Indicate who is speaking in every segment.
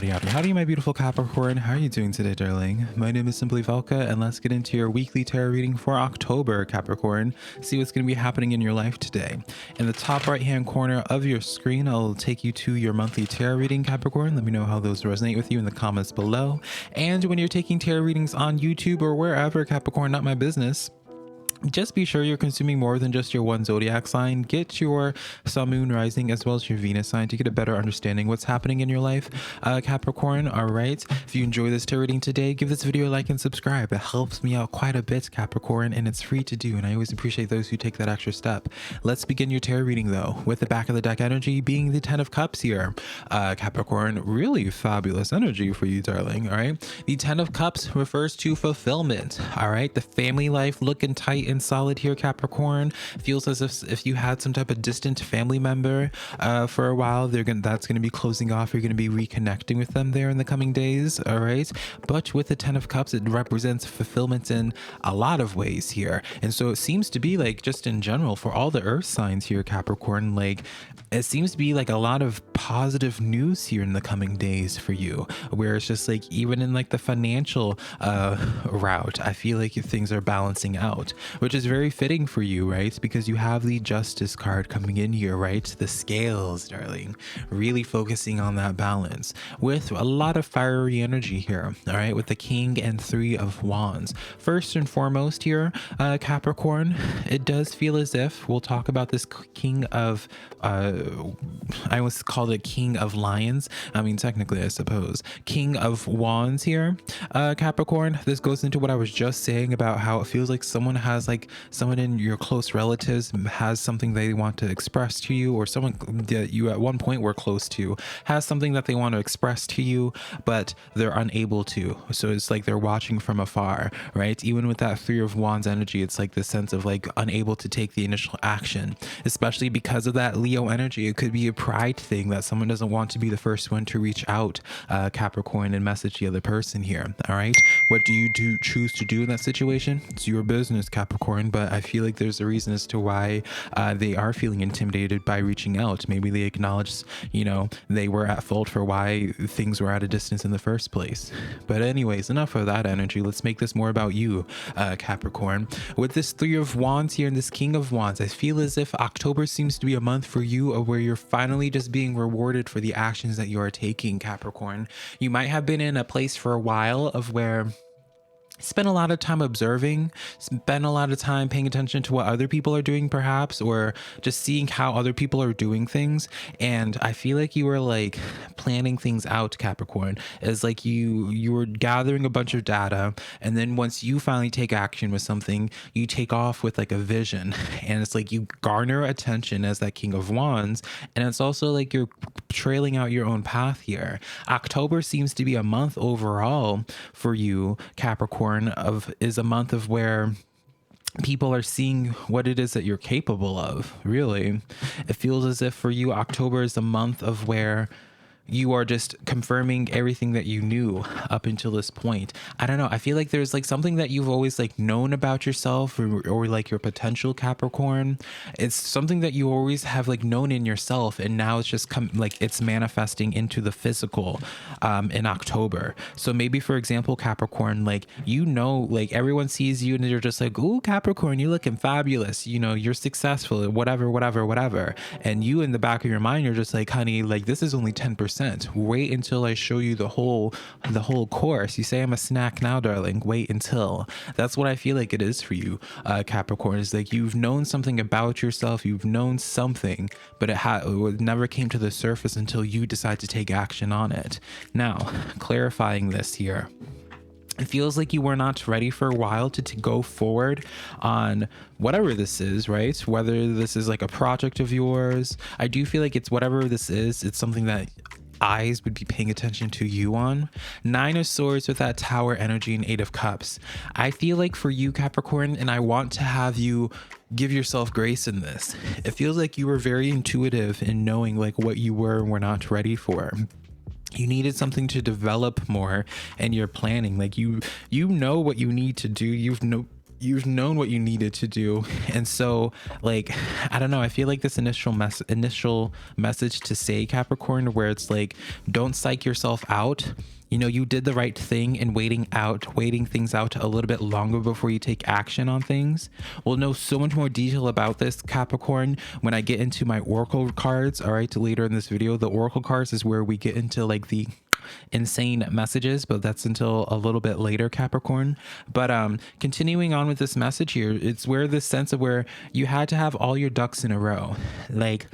Speaker 1: Howdy, my beautiful Capricorn. How are you doing today, darling? My name is SimplyVelca, and let's get into your weekly tarot reading for October, Capricorn. See what's going to be happening in your life today. In the top right-hand corner of your screen, I'll take you to your monthly tarot reading, Capricorn. Let me know how those resonate with you in the comments below. And when you're taking tarot readings on YouTube or wherever, Capricorn, not my business, just be sure you're consuming more than just your one zodiac sign. Get your sun, moon, rising, as well as your Venus sign to get a better understanding what's happening in your life, Capricorn. All right, if you enjoy this tarot reading today, give this video a like and subscribe. It helps me out quite a bit, Capricorn, and it's free to do, and I always appreciate those who take that extra step. Let's begin your tarot reading though with the back of the deck energy being the 10 of Cups here, Capricorn. Really fabulous energy for you, darling. All right, the 10 of Cups refers to fulfillment. All right, the family life looking tight and solid here, Capricorn. Feels as if you had some type of distant family member for a while, that's gonna be closing off. You're gonna be reconnecting with them there in the coming days. All right, but with the 10 of Cups, it represents fulfillment in a lot of ways here, and so it seems to be like, just in general for all the earth signs here, Capricorn, like it seems to be like a lot of positive news here in the coming days for you, where it's just like, even in like the financial route, I feel like things are balancing out, which is very fitting for you, right? Because you have the Justice card coming in here, right? The scales, darling, really focusing on that balance with a lot of fiery energy here, all right? With the King and 3 of Wands. First and foremost here, Capricorn, it does feel as if, we'll talk about this King of, I always called it King of Lions. I mean, technically, I suppose. King of Wands here, Capricorn. This goes into what I was just saying about how it feels like someone in your close relatives has something they want to express to you, or someone that you at one point were close to has something that they want to express to you, but they're unable to. So it's like they're watching from afar, right? Even with that 3 of Wands energy, it's like the sense of like unable to take the initial action, especially because of that Leo energy. It could be a pride thing that someone doesn't want to be the first one to reach out, Capricorn, and message the other person here. All right, what do you choose to do in that situation? It's your business, Capricorn, but I feel like there's a reason as to why they are feeling intimidated by reaching out. Maybe they acknowledge, you know, they were at fault for why things were at a distance in the first place. But anyways, enough of that energy. Let's make this more about you, Capricorn. With this 3 of Wands here and this King of Wands, I feel as if October seems to be a month for you where you're finally just being rewarded for the actions that you are taking, Capricorn. You might have been in a place for a while of where spend a lot of time observing, spend a lot of time paying attention to what other people are doing, perhaps, or just seeing how other people are doing things. And I feel like you were like planning things out, Capricorn, as like you were gathering a bunch of data, and then once you finally take action with something, you take off with like a vision, and it's like you garner attention as that King of Wands, and it's also like you're trailing out your own path here. October seems to be a month overall for you, Capricorn, is a month of where people are seeing what it is that you're capable of. Really, it feels as if for you, October is a month of where you are just confirming everything that you knew up until this point. I don't know. I feel like there's like something that you've always like known about yourself, or like your potential, Capricorn. It's something that you always have like known in yourself, and now it's just it's manifesting into the physical in October. So maybe, for example, Capricorn, like, you know, like everyone sees you and they're just like, "Ooh, Capricorn, you're looking fabulous. You know, you're successful, whatever, whatever, whatever." And you, in the back of your mind, you're just like, "Honey, like this is only 10%. Wait until I show you the whole course. You say I'm a snack now, darling. Wait until." That's what I feel like it is for you, Capricorn. Is like you've known something about yourself. You've known something, but it never came to the surface until you decide to take action on it. Now, clarifying this here, it feels like you were not ready for a while to go forward on whatever this is, right? Whether this is like a project of yours, I do feel like it's whatever this is, it's something that eyes would be paying attention to you on. 9 of Swords with that Tower energy and 8 of Cups. I feel like for you, Capricorn, and I want to have you give yourself grace in this. It feels like you were very intuitive in knowing like what you were and were not ready for. You needed something to develop more in your planning. Like you know what you need to do. you've known what you needed to do. And so, like, I don't know, I feel like this initial message to say, Capricorn, where it's like, don't psych yourself out. You know, you did the right thing in waiting things out a little bit longer before you take action on things. We'll know so much more detail about this, Capricorn, when I get into my oracle cards. All right, later in this video. The oracle cards is where we get into like the insane messages, but that's until a little bit later, Capricorn. But continuing on with this message here, it's where this sense of where you had to have all your ducks in a row. Like,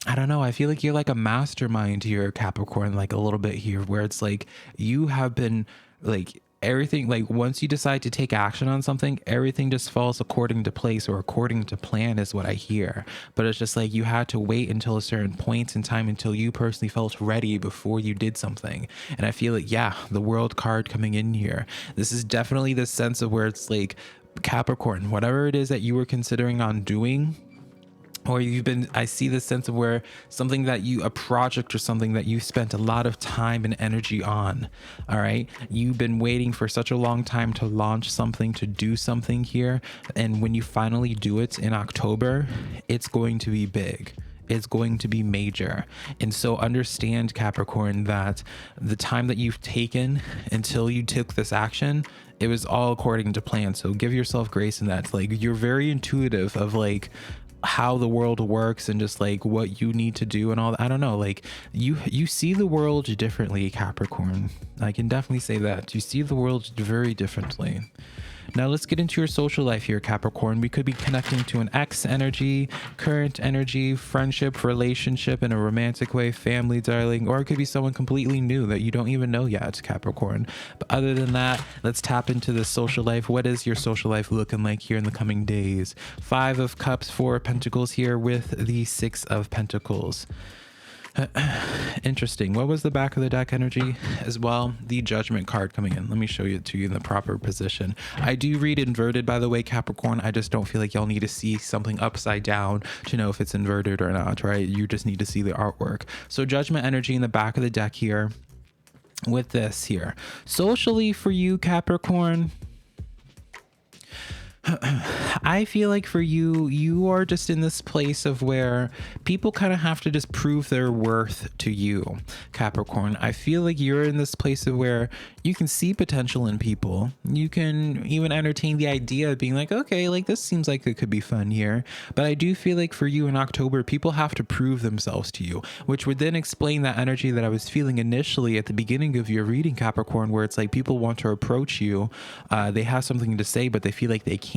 Speaker 1: I don't know, I feel like you're like a mastermind here, Capricorn, like a little bit here, where it's like you have been like everything, like once you decide to take action on something, everything just falls according to place or according to plan is what I hear. But it's just like you had to wait until a certain point in time until you personally felt ready before you did something. And I feel like, yeah, the world card coming in here, this is definitely the sense of where it's like, Capricorn, whatever it is that you were considering on doing, or I see this sense of where something that a project or something that you spent a lot of time and energy on. All right. You've been waiting for such a long time to launch something, to do something here. And when you finally do it in October, it's going to be big. It's going to be major. And so understand, Capricorn, that the time that you've taken until you took this action, it was all according to plan. So give yourself grace in that. Like, you're very intuitive of like how the world works and just like what you need to do and all that. I don't know, like you see the world differently, Capricorn. I can definitely say that you see the world very differently. Now let's get into your social life here, Capricorn. We could be connecting to an ex energy, current energy, friendship, relationship in a romantic way, family, darling, or it could be someone completely new that you don't even know yet, Capricorn. But other than that, let's tap into the social life. What is your social life looking like here in the coming days? 5 of Cups, 4 of Pentacles here with the 6 of Pentacles. Interesting. What was the back of the deck energy as well? The Judgment card coming in. Let me show it to you in the proper position. I do read inverted, by the way, Capricorn. I just don't feel like y'all need to see something upside down to know if it's inverted or not, right? You just need to see the artwork. So Judgment energy in the back of the deck here with this here. Socially for you, Capricorn, I feel like for you, you are just in this place of where people kind of have to just prove their worth to you, Capricorn. I feel like you're in this place of where you can see potential in people. You can even entertain the idea of being like, okay, like this seems like it could be fun here. But I do feel like for you in October, people have to prove themselves to you, which would then explain that energy that I was feeling initially at the beginning of your reading, Capricorn, where it's like people want to approach you. They have something to say, but they feel like they can't.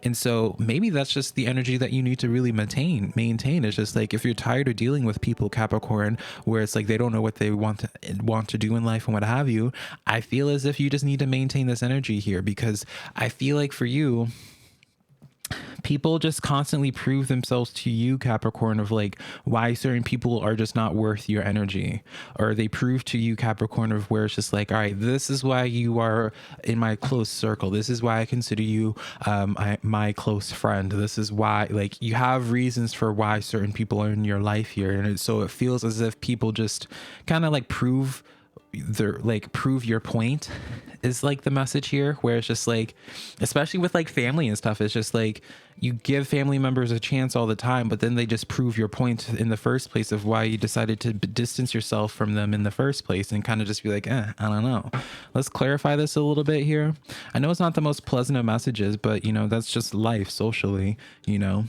Speaker 1: And so maybe that's just the energy that you need to really maintain. It's just like, if you're tired of dealing with people, Capricorn, where it's like they don't know what they want to do in life and what have you, I feel as if you just need to maintain this energy here, because I feel like for you, people just constantly prove themselves to you, Capricorn, of like why certain people are just not worth your energy, or they prove to you, Capricorn, of where it's just like, all right, this is why you are in my close circle. This is why I consider you my close friend. This is why, like, you have reasons for why certain people are in your life here. And so it feels as if people just kind of like prove your point is like the message here, where it's just like, especially with like family and stuff, it's just like you give family members a chance all the time, but then they just prove your point in the first place of why you decided to distance yourself from them in the first place, and kind of just be like, I don't know. Let's clarify this a little bit here. I know it's not the most pleasant of messages, but you know, that's just life socially, you know.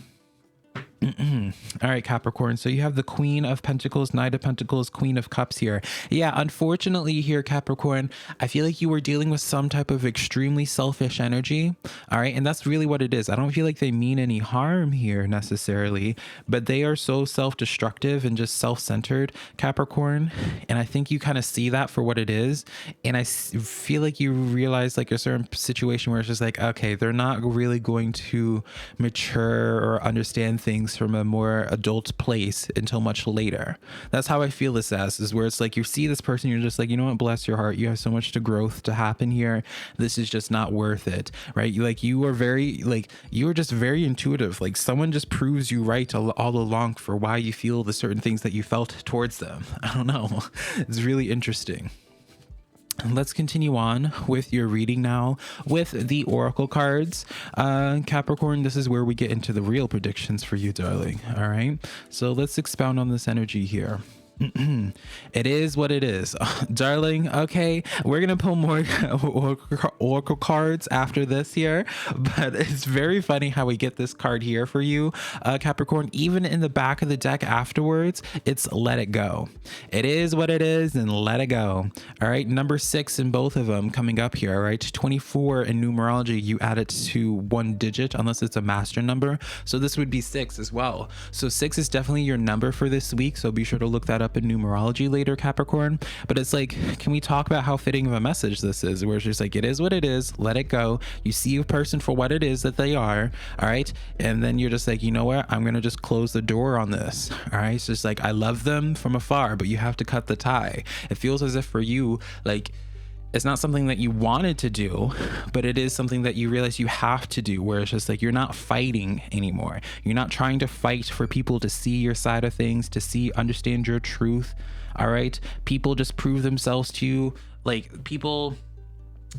Speaker 1: All right, Capricorn. So you have the Queen of Pentacles, Knight of Pentacles, Queen of Cups here. Yeah, unfortunately here, Capricorn, I feel like you were dealing with some type of extremely selfish energy. All right. And that's really what it is. I don't feel like they mean any harm here necessarily, but they are so self-destructive and just self-centered, Capricorn. And I think you kind of see that for what it is. And I feel like you realize like a certain situation where it's just like, okay, they're not really going to mature or understand things from a more adult place until much later. That's how I feel this as, is where it's like you see this person, you're just like, you know what, bless your heart, you have so much growth to happen here, this is just not worth it, right? You are just very intuitive. Like someone just proves you right all along for why you feel the certain things that you felt towards them. I don't know. It's really interesting. Let's continue on with your reading now with the oracle cards. Capricorn, this is where we get into the real predictions for you, darling. All right, so let's expound on this energy here. It is what it is, darling. Okay, we're gonna pull more oracle cards after this here, but it's very funny how we get this card here for you, Capricorn. Even in the back of the deck afterwards, it's let it go. It is what it is, and let it go. All right, number 6 in both of them coming up here. All right, 24 in numerology, you add it to 1 digit unless it's a master number, so this would be 6 as well. So 6 is definitely your number for this week, so be sure to look that up in numerology later, Capricorn. But it's like, can we talk about how fitting of a message this is, where it's just like, it is what it is, let it go. You see a person for what it is that they are, all right, and then you're just like, you know what, I'm gonna just close the door on this. All right, it's just like, I love them from afar, but you have to cut the tie. It feels as if for you, like, it's not something that you wanted to do, but it is something that you realize you have to do, where it's just like, you're not fighting anymore. You're not trying to fight for people to see your side of things, to understand your truth. All right, people just prove themselves to you. Like, people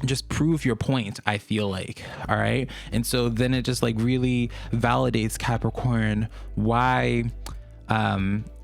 Speaker 1: just prove your point, I feel like. All right, and so then it just like really validates, Capricorn, why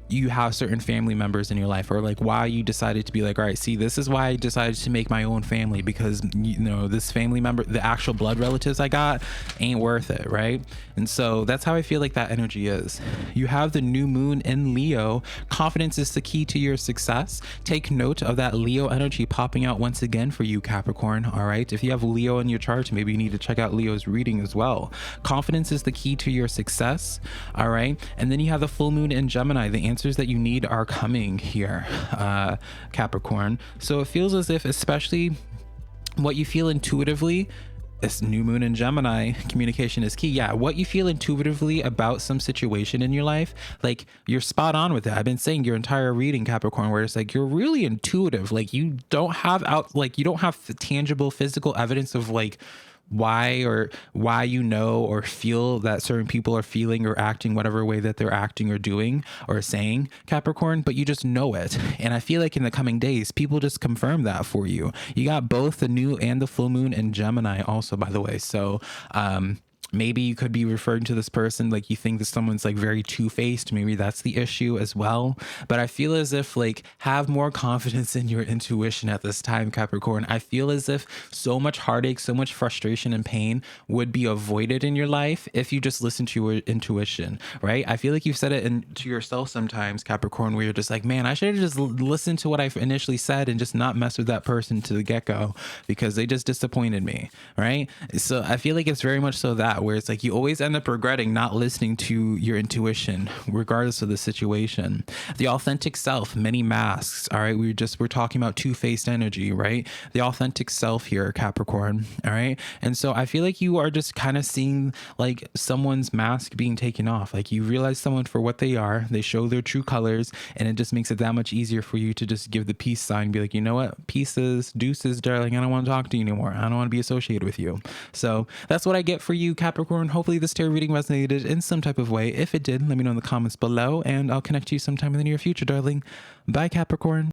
Speaker 1: you have certain family members in your life, or like why you decided to be like, all right, see, this is why I decided to make my own family, because, you know, this family member, the actual blood relatives I got, ain't worth it, right? And so that's how I feel like that energy is. You have the new moon in Leo. Confidence is the key to your success. Take note of that Leo energy popping out once again for you, Capricorn. All right, if you have Leo in your chart, maybe you need to check out Leo's reading as well. Confidence is the key to your success. All right, and then you have the full moon in Gemini. The answers that you need are coming here, Capricorn. So it feels as if, especially what you feel intuitively, this new moon in Gemini, communication is key. Yeah, what you feel intuitively about some situation in your life, like, you're spot on with it. I've been saying your entire reading, Capricorn, where it's like, you're really intuitive. Like, you don't have tangible physical evidence of like why you know or feel that certain people are feeling or acting whatever way that they're acting or doing or saying, Capricorn, but you just know it. And I feel like in the coming days, people just confirm that for you. You got both the new and the full moon in Gemini also, by the way. So maybe you could be referring to this person like you think that someone's like very two-faced. Maybe that's the issue as well. But I feel as if, like, have more confidence in your intuition at this time, Capricorn. I feel as if so much heartache, so much frustration and pain would be avoided in your life if you just listen to your intuition, right? I feel like you've said it to yourself sometimes, Capricorn, where you're just like, man, I should have just listened to what I initially said and just not mess with that person to the get-go because they just disappointed me, right? So I feel like it's very much so that, where it's like you always end up regretting not listening to your intuition regardless of the situation. The authentic self, many masks. All right, we're talking about two-faced energy, right? The authentic self here, Capricorn. All right, and so I feel like you are just kind of seeing like someone's mask being taken off. Like, you realize someone for what they are, they show their true colors, and it just makes it that much easier for you to just give the peace sign, be like, you know what, pieces, deuces, darling, I don't want to talk to you anymore. I don't want to be associated with you. So that's what I get for you, Capricorn. Hopefully this tarot reading resonated in some type of way. If it did, let me know in the comments below, and I'll connect to you sometime in the near future, darling. Bye, Capricorn.